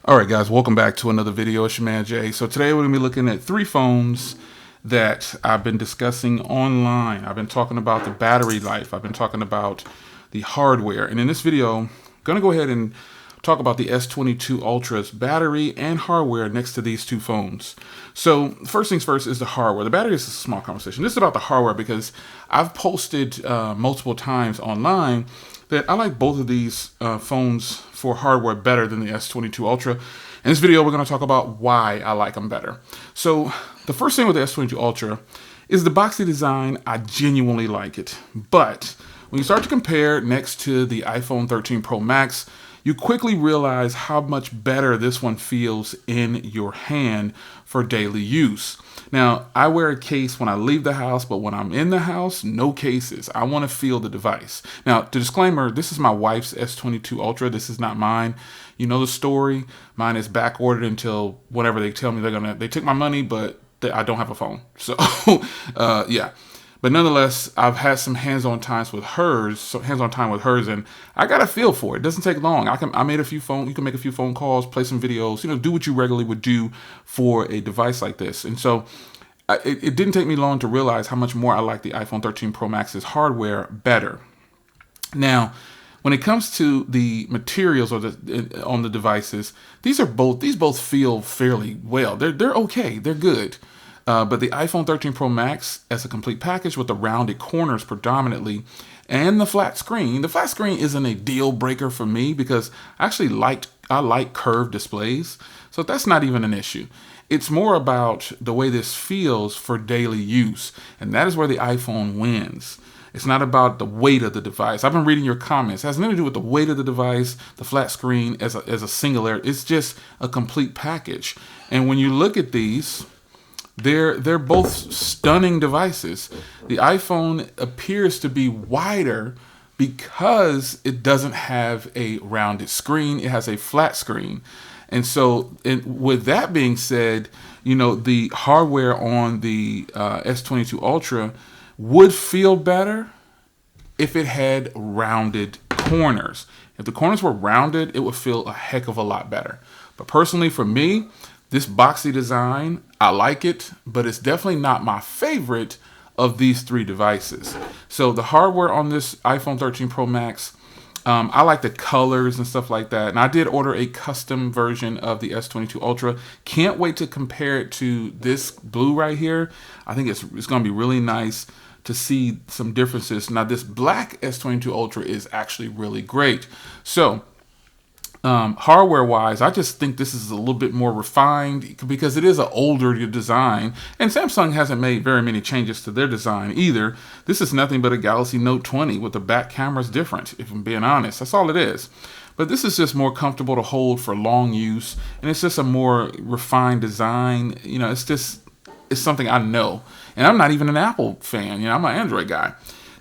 All right, guys, welcome back to another video. It's your man Jay. So today we're gonna be looking at three phones that I've been discussing online. I've been talking about the battery life. I've been talking about the hardware. And in this video, I'm gonna go ahead and talk about the S22 Ultra's battery and hardware next to these two phones. So first things first is the hardware. The battery is a small conversation. This is about the hardware because I've posted multiple times online that I like both of these phones for hardware better than the S22 Ultra. In this video, we're going to talk about why I like them better. So the first thing with the S22 Ultra is the boxy design. I genuinely like it. But when you start to compare next to the iPhone 13 Pro Max, you quickly realize how much better this one feels in your hand for daily use. Now, I wear a case when I leave the house, but when I'm in the house, no cases. I want to feel the device. Now, the disclaimer, this is my wife's S22 Ultra. This is not mine. You know the story. Mine is back ordered until whenever they tell me they took my money, but I don't have a phone. So, yeah. But nonetheless, I've had some hands-on time with hers, and I got a feel for it. It doesn't take long. I made a few you can make a few phone calls, play some videos, do what you regularly would do for a device like this. And so it didn't take me long to realize how much more I like the iPhone 13 Pro Max's hardware better. Now, when it comes to the materials on the devices, these both feel fairly well. They're okay. They're good. But the iPhone 13 Pro Max as a complete package with the rounded corners predominantly and the flat screen. The flat screen isn't a deal breaker for me because I like curved displays. So that's not even an issue. It's more about the way this feels for daily use. And that is where the iPhone wins. It's not about the weight of the device. I've been reading your comments. It has nothing to do with the weight of the device, the flat screen as a singular. It's just a complete package. And when you look at these, they're both stunning devices. The iPhone appears to be wider because it doesn't have a rounded screen. It has a flat screen. And so with that being said, the hardware on the S22 Ultra would feel better if it had rounded corners. If the corners were rounded, it would feel a heck of a lot better. But personally, for me, this boxy design, I like it, but it's definitely not my favorite of these three devices. So the hardware on this iPhone 13 Pro Max, I like the colors and stuff like that. And I did order a custom version of the S22 Ultra. Can't wait to compare it to this blue right here. I think it's going to be really nice to see some differences. Now, this black S22 Ultra is actually really great. So hardware wise, I just think this is a little bit more refined because it is an older design, and Samsung hasn't made very many changes to their design either. This is nothing but a Galaxy Note 20 with the back camera's different, if I'm being honest. That's all it is. But this is just more comfortable to hold for long use, and it's just a more refined design. It's something I know, and I'm not even an Apple fan. I'm an Android guy.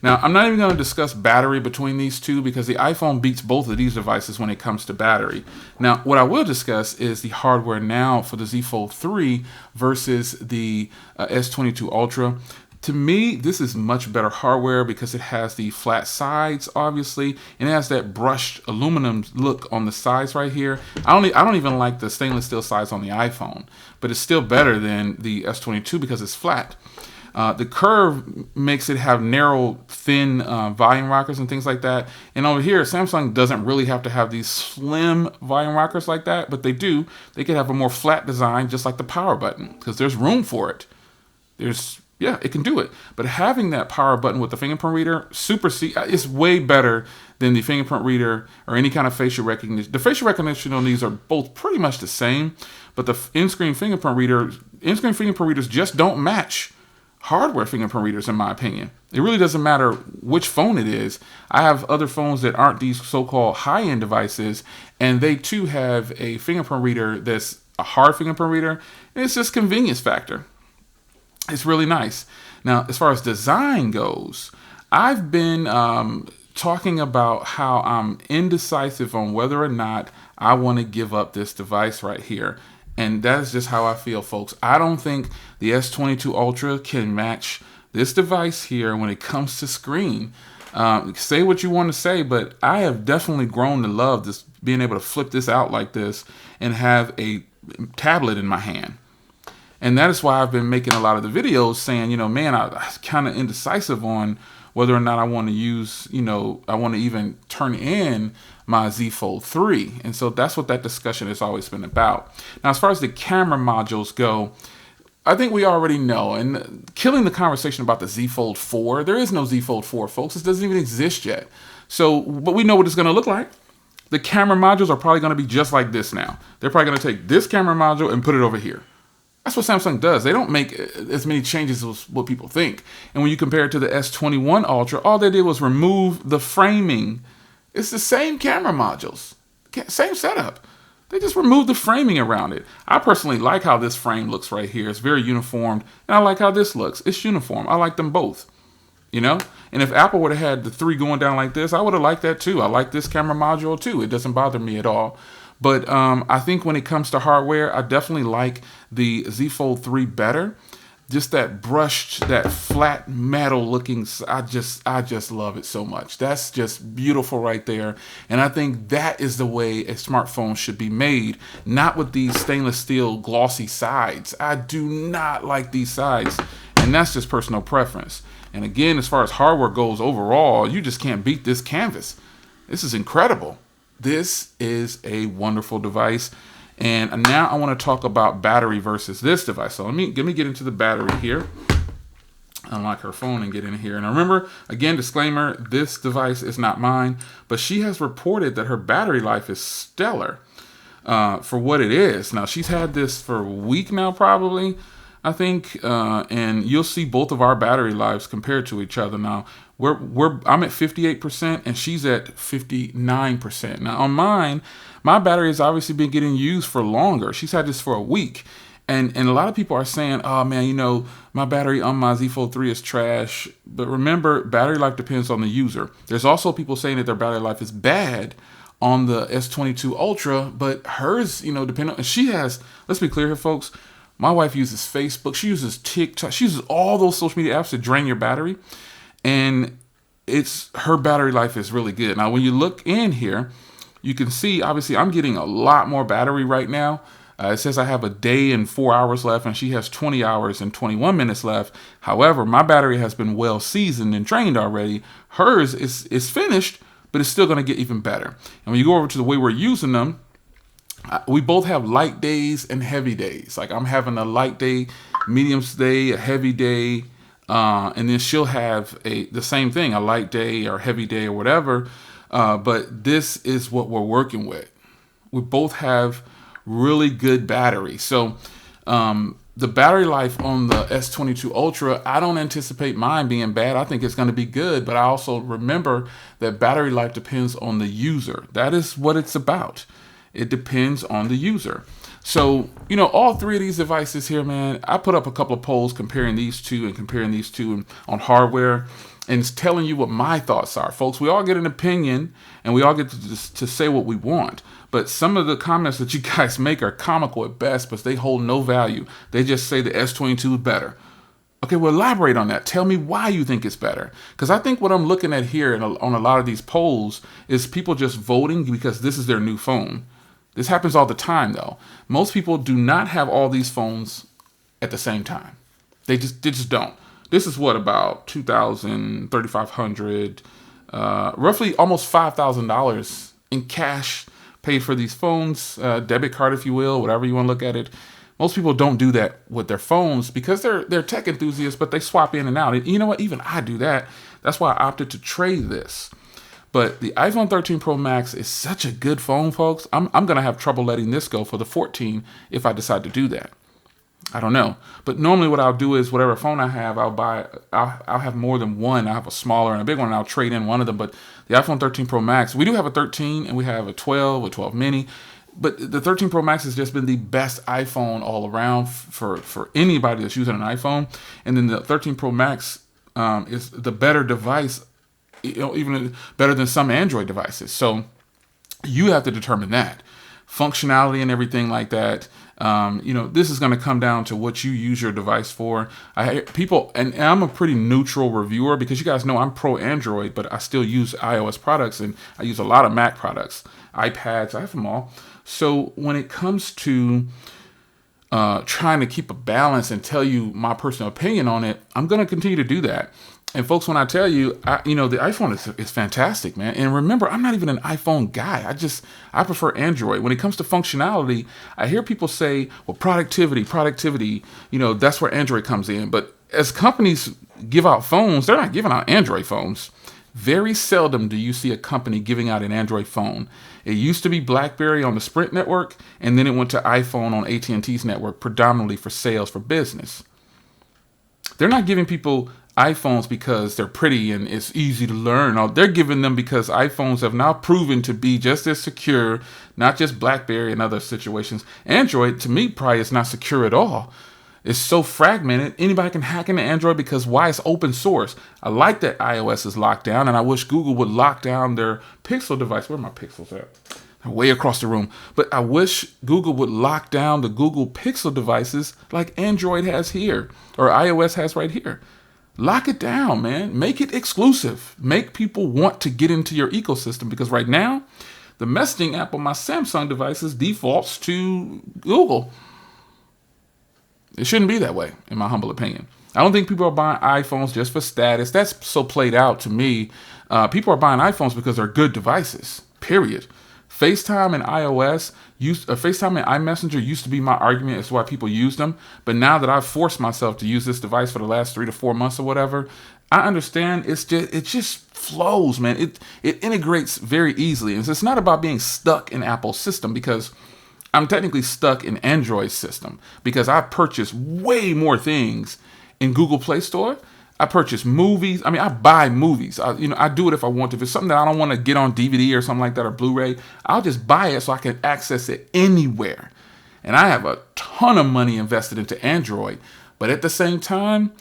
Now, I'm not even going to discuss battery between these two because the iPhone beats both of these devices when it comes to battery. Now, what I will discuss is the hardware now for the Z Fold 3 versus the S22 Ultra. To me, this is much better hardware because it has the flat sides, obviously, and it has that brushed aluminum look on the sides right here. I don't even like the stainless steel sides on the iPhone, but it's still better than the S22 because it's flat. The curve makes it have narrow, thin volume rockers and things like that. And over here, Samsung doesn't really have to have these slim volume rockers like that, but they do. They could have a more flat design, just like the power button, because there's room for it. It can do it. But having that power button with the fingerprint reader, it's way better than the fingerprint reader or any kind of facial recognition. The facial recognition on these are both pretty much the same, but the in-screen fingerprint readers just don't match hardware fingerprint readers, in my opinion. It really doesn't matter which phone it is. I have other phones that aren't these so-called high-end devices, and they too have a fingerprint reader that's a hard fingerprint reader, and it's just convenience factor. It's really nice. Now, as far as design goes, I've been talking about how I'm indecisive on whether or not I want to give up this device right here. And that's just how I feel, folks. I don't think the S22 Ultra can match this device here when it comes to screen. Say what you want to say, but I have definitely grown to love being able to flip this out like this and have a tablet in my hand. And that is why I've been making a lot of the videos saying, man, I'm kind of indecisive on whether or not I want to use, I want to even turn in my Z Fold 3. And so that's what that discussion has always been about. Now, as far as the camera modules go, I think we already know, and killing the conversation about the Z Fold 4, there is no Z Fold 4, folks. It doesn't even exist yet. So, but we know what it's going to look like. The camera modules are probably going to be just like this now. They're probably going to take this camera module and put it over here. That's what Samsung does. They don't make as many changes as what people think. And when you compare it to the S21 Ultra, all they did was remove the framing. It's the same camera modules, same setup. They just removed the framing around it. I personally like how this frame looks right here. It's very uniformed. And I like how this looks. It's uniform. I like them both, And if Apple would have had the 3 going down like this, I would have liked that too. I like this camera module too. It doesn't bother me at all. But I think when it comes to hardware, I definitely like the Z Fold 3 better. Just that brushed, that flat metal looking, I just love it so much. That's just beautiful right there. And I think that is the way a smartphone should be made, not with these stainless steel glossy sides. I do not like these sides, and that's just personal preference. And again, as far as hardware goes overall, you just can't beat this canvas. This is incredible. This is a wonderful device. And now I want to talk about battery versus this device. So let me get into the battery here. Unlock her phone and get in here. And remember, again, disclaimer, this device is not mine, but she has reported that her battery life is stellar for what it is. Now, she's had this for a week now, probably, I think, and you'll see both of our battery lives compared to each other. Now, I'm at 58% and she's at 59%. Now, on mine, my battery has obviously been getting used for longer. She's had this for a week. And a lot of people are saying, oh man, my battery on my Z Fold 3 is trash. But remember, battery life depends on the user. There's also people saying that their battery life is bad on the S22 Ultra, but hers, depending on, she has, let's be clear here, folks. My wife uses Facebook. She uses TikTok. She uses all those social media apps to drain your battery. And her battery life is really good. Now, when you look in here, you can see, obviously, I'm getting a lot more battery right now. It says I have a day and 4 hours left, and she has 20 hours and 21 minutes left. However, my battery has been well seasoned and trained already. Hers is finished, but it's still going to get even better. And when you go over to the way we're using them, we both have light days and heavy days. Like I'm having a light day, medium day, a heavy day, and then she'll have the same thing, a light day or heavy day or whatever. But this is what we're working with. We both have really good battery. So the battery life on the S22 Ultra, I don't anticipate mine being bad. I think it's going to be good. But I also remember that battery life depends on the user. That is what it's about. It depends on the user. So, all 3 of these devices here, man, I put up a couple of polls comparing these two on hardware. And it's telling you what my thoughts are. Folks, we all get an opinion and we all get to say what we want. But some of the comments that you guys make are comical at best, but they hold no value. They just say the S22 is better. Okay, well, elaborate on that. Tell me why you think it's better. Because I think what I'm looking at here on a lot of these polls is people just voting because this is their new phone. This happens all the time, though. Most people do not have all these phones at the same time. They just don't. This is what, about $2,000, $3,500, roughly almost $5,000 in cash paid for these phones, debit card, if you will, whatever you want to look at it. Most people don't do that with their phones because they're tech enthusiasts, but they swap in and out. And you know what? Even I do that. That's why I opted to trade this. But the iPhone 13 Pro Max is such a good phone, folks. I'm going to have trouble letting this go for the 14 if I decide to do that. I don't know. But normally what I'll do is whatever phone I have, I'll have more than one. I have a smaller and a big one, and I'll trade in one of them. But the iPhone 13 Pro Max, we do have a 13 and we have a 12, a 12 mini. But the 13 Pro Max has just been the best iPhone all around for anybody that's using an iPhone. And then the 13 Pro Max is the better device, even better than some Android devices. So you have to determine that. functionality and everything like that. This is going to come down to what you use your device for. I hear people, and I'm a pretty neutral reviewer because you guys know I'm pro Android, but I still use iOS products, and I use a lot of Mac products, iPads, I have them all. So when it comes to trying to keep a balance and tell you my personal opinion on it, I'm going to continue to do that. And folks, when I tell you, the iPhone is fantastic, man. And remember, I'm not even an iPhone guy. I prefer Android. When it comes to functionality, I hear people say, well, productivity, that's where Android comes in. But as companies give out phones, they're not giving out Android phones. Very seldom do you see a company giving out an Android phone. It used to be BlackBerry on the Sprint network, and then it went to iPhone on AT&T's network, predominantly for sales, for business. They're not giving people iPhones because they're pretty and it's easy to learn. No, they're giving them because iPhones have now proven to be just as secure, not just BlackBerry and other situations. Android, to me, probably is not secure at all. It's so fragmented. Anybody can hack into Android because why? It's open source. I like that iOS is locked down, and I wish Google would lock down their Pixel device. Where are my Pixels at? They're way across the room. But I wish Google would lock down the Google Pixel devices like Android has here, or iOS has right here. Lock it down, man. Make it exclusive. Make people want to get into your ecosystem, because right now, the messaging app on my Samsung devices defaults to Google. It shouldn't be that way, in my humble opinion. I don't think people are buying iPhones just for status. That's so played out to me. People are buying iPhones because they're good devices, period. FaceTime and FaceTime and iMessenger used to be my argument as to why people use them. But now that I've forced myself to use this device for the last 3 to 4 months or whatever, I understand it just flows, man. It integrates very easily. And it's not about being stuck in Apple's system, because I'm technically stuck in Android's system, because I purchase way more things in Google Play Store. I purchase movies. I buy movies. I do it if I want to. If it's something that I don't want to get on DVD or something like that, or Blu-ray, I'll just buy it so I can access it anywhere. And I have a ton of money invested into Android. But at the same time,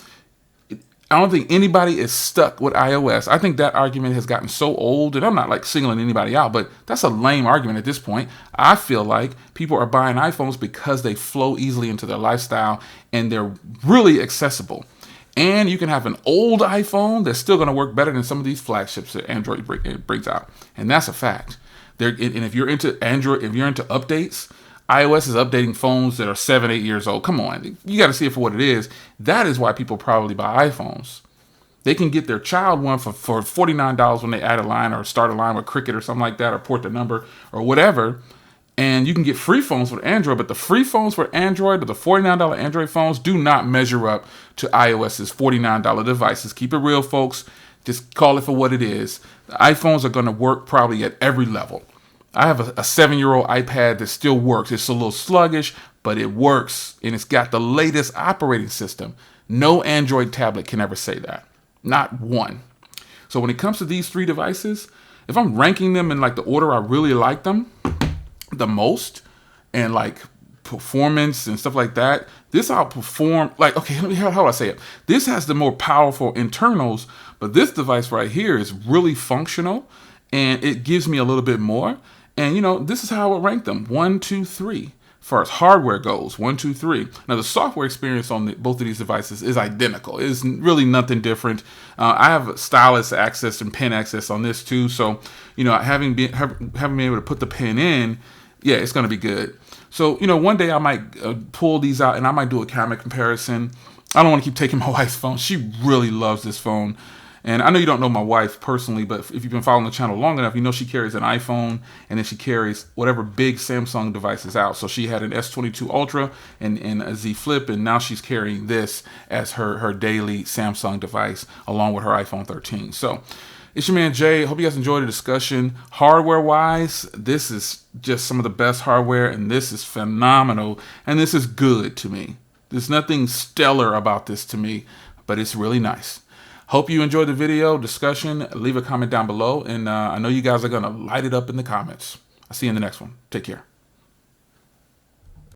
I don't think anybody is stuck with iOS. I think that argument has gotten so old, and I'm not like singling anybody out, but that's a lame argument at this point. I feel like people are buying iPhones because they flow easily into their lifestyle and they're really accessible. And you can have an old iPhone that's still going to work better than some of these flagships that Android brings out. And that's a fact. And if you're into Android, if you're into updates, iOS is updating phones that are 7, 8 years old. Come on. You got to see it for what it is. That is why people probably buy iPhones. They can get their child one for $49 when they add a line or start a line with Cricket or something like that, or port the number or whatever. And you can get free phones with Android, but the free phones for Android, or the $49 Android phones, do not measure up to iOS's $49 devices. Keep it real, folks. Just call it for what it is. The iPhones are going to work probably at every level. I have a 7-year-old iPad that still works. It's a little sluggish, but it works, and it's got the latest operating system. No Android tablet can ever say that. Not one. So when it comes to these 3 devices, if I'm ranking them in like the order I really like them the most, and like performance and stuff like that, this outperform, like, okay, how do I say it? This has the more powerful internals, but this device right here is really functional, and it gives me a little bit more. And this is how I would rank them: 1, 2, 3. As far as hardware goes, 1, 2, 3. Now the software experience on both of these devices is identical. It's really nothing different. I have stylus access and pen access on this too, so having been able to put the pen in, yeah, it's going to be good. So, one day I might pull these out and I might do a camera comparison. I don't want to keep taking my wife's phone. She really loves this phone. And I know you don't know my wife personally, but if you've been following the channel long enough, you know she carries an iPhone, and then she carries whatever big Samsung devices out. So she had an S22 Ultra and a Z Flip, and now she's carrying this as her daily Samsung device along with her iPhone 13. So it's your man Jay. Hope you guys enjoyed the discussion. Hardware-wise, this is just some of the best hardware, and this is phenomenal, and this is good to me. There's nothing stellar about this to me, but it's really nice. Hope you enjoyed the video discussion. Leave a comment down below, and I know you guys are going to light it up in the comments. I'll see you in the next one. Take care.